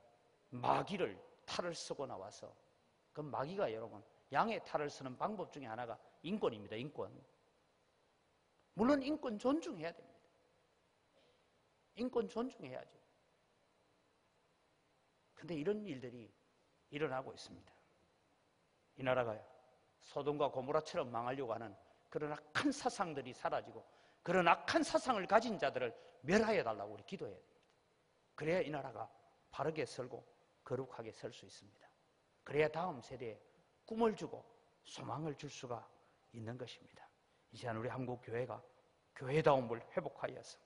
마귀를 탈을 쓰고 나와서 그 마귀가 여러분 양의 탈을 쓰는 방법 중에 하나가 인권입니다. 인권. 물론 인권 존중해야 됩니다. 인권 존중해야죠. 근데 이런 일들이 일어나고 있습니다. 이 나라가 소돔과 고모라처럼 망하려고 하는 그런 악한 사상들이 사라지고 그런 악한 사상을 가진 자들을 멸하여 달라고 우리 기도해야 됩니다. 그래야 이 나라가 바르게 설고 거룩하게 설 수 있습니다. 그래야 다음 세대에 꿈을 주고 소망을 줄 수가 있는 것입니다. 이 시간 우리 한국 교회가 교회다움을 회복하여서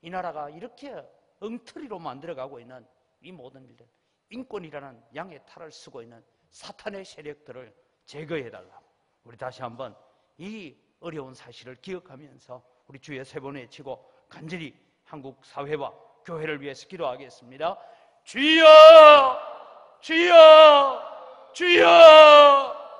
이 나라가 이렇게 엉터리로 만들어가고 있는 이 모든 일들, 인권이라는 양의 탈을 쓰고 있는 사탄의 세력들을 제거해달라고 우리 다시 한번 이 어려운 사실을 기억하면서 우리 주의 세 번 외치고 간절히 한국 사회와 교회를 위해서 기도하겠습니다. 주여! 주여! 주여!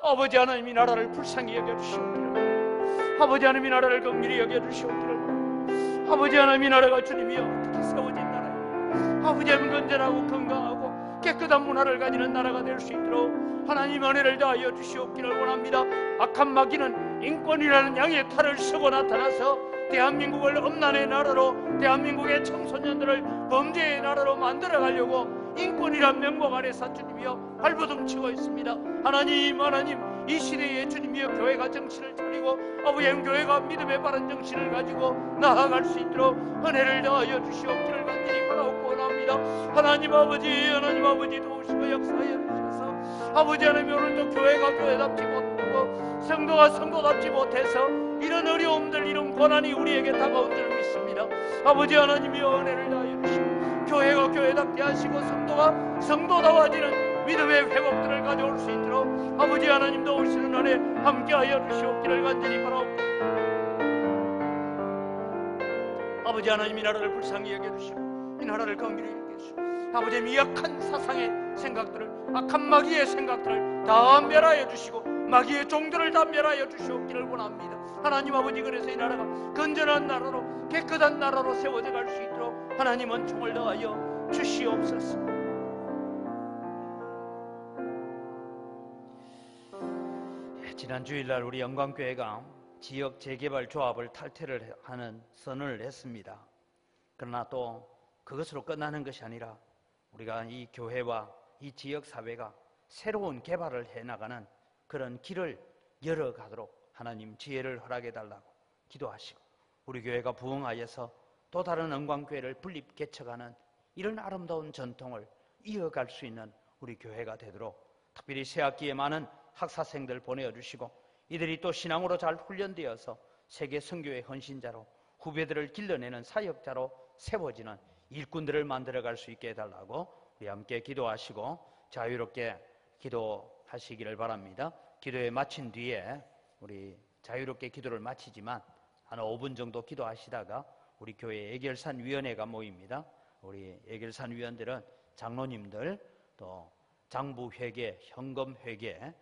아버지 하나님 이 나라를 불쌍히 여겨주시옵기를, 아버지 하나님 이 나라를 긍휼히 여겨주시옵기를, 아버지 하나님 이 나라가 주님이여 어떻게 세워진 나라예요. 아버지 하나님 건전하고 건강하고 깨끗한 문화를 가지는 나라가 될 수 있도록 하나님 은혜를 다하여 주시옵기를 원합니다. 악한 마귀는 인권이라는 양의 탈을 쓰고 나타나서 대한민국을 음란의 나라로, 대한민국의 청소년들을 범죄의 나라로 만들어가려고 인권이란 명목 아래서 주님이여 발버둥치고 있습니다. 하나님 이 시대에 주님이여 교회가 정신을 차리고 아버지 교회가 믿음의 바른 정신을 가지고 나아갈 수 있도록 은혜를 더하여 주시옵기를 간절히 바라옵고 원합니다. 하나님 아버지 도우시고 역사하여 주셔서 아버지 하나님 오늘도 교회가 교회답지 못하고 성도가 성도답지 못해서 이런 어려움들 이런 고난이 우리에게 다가온 줄 믿습니다. 아버지 하나님이여 은혜를 다하여 주시고 교회가 교회답게 하시고 성도가 성도다워지는 믿음의 회복들을 가져올 수 있도록 아버지 하나님 도우시는 은혜 함께하여 주시옵기를 간절히 바라옵니다. 아버지 하나님 이 나라를 불쌍히 여겨주시고 이 나라를 긍휼히 여겨주시고 아버지 이 악한 사상의 생각들을 악한 마귀의 생각들을 다 멸하여 주시고 마귀의 종들을 다 멸하여 주시옵기를 원합니다. 하나님 아버지 그래서 이 나라가 건전한 나라로 깨끗한 나라로 세워져 갈 수 있도록 하나님은 총을 더하여 주시옵소서. 지난 주일날 우리 영광교회가 지역 재개발 조합을 탈퇴를 하는 선언을 했습니다. 그러나 또 그것으로 끝나는 것이 아니라 우리가 이 교회와 이 지역 사회가 새로운 개발을 해나가는 그런 길을 열어가도록 하나님 지혜를 허락해 달라고 기도하시고 우리 교회가 부흥하여서 또 다른 영광교회를 분립 개척하는 이런 아름다운 전통을 이어갈 수 있는 우리 교회가 되도록 특별히 새학기에 많은 학사생들 보내주시고 이들이 또 신앙으로 잘 훈련되어서 세계 선교의 헌신자로 후배들을 길러내는 사역자로 세워지는 일꾼들을 만들어갈 수 있게 해달라고 우리 함께 기도하시고 자유롭게 기도하시기를 바랍니다. 기도에 마친 뒤에 우리 자유롭게 기도를 마치지만 한 5분 정도 기도하시다가 우리 교회 예결산 위원회가 모입니다. 우리 예결산 위원들은 장로님들 또 장부회계, 현금회계,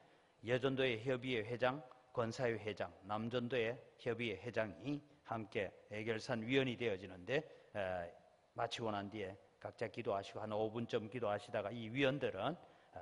여전도의 협의회 회장, 권사회 회장, 남전도의 협의회 회장이 함께 예결산 위원이 되어지는데 마치고 난 뒤에 각자 기도하시고 한 5분쯤 기도하시다가 이 위원들은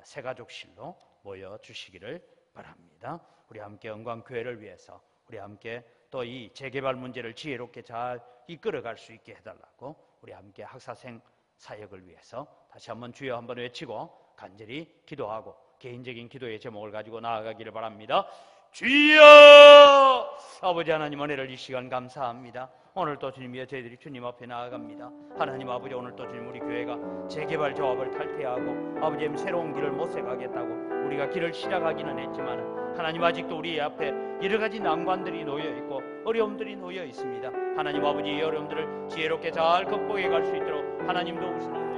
새가족실로 모여주시기를 바랍니다. 우리 함께 영광교회를 위해서 우리 함께 또 이 재개발 문제를 지혜롭게 잘 이끌어갈 수 있게 해달라고 우리 함께 학사생 사역을 위해서 다시 한번 주여 한번 외치고 간절히 기도하고 개인적인 기도의 제목을 가지고 나아가기를 바랍니다. 주여! 아버지 하나님 은혜를 이 시간 감사합니다. 오늘도 주님이여 저희들이 주님 앞에 나아갑니다. 하나님 아버지 오늘도 주님 우리 교회가 재개발 조합을 탈퇴하고 아버지 새로운 길을 모색하겠다고 우리가 길을 시작하기는 했지만 하나님 아직도 우리 앞에 여러 가지 난관들이 놓여 있고 어려움들이 놓여 있습니다. 하나님 아버지 이 어려움들을 지혜롭게 잘 극복해 갈 수 있도록 하나님 도우시옵소서.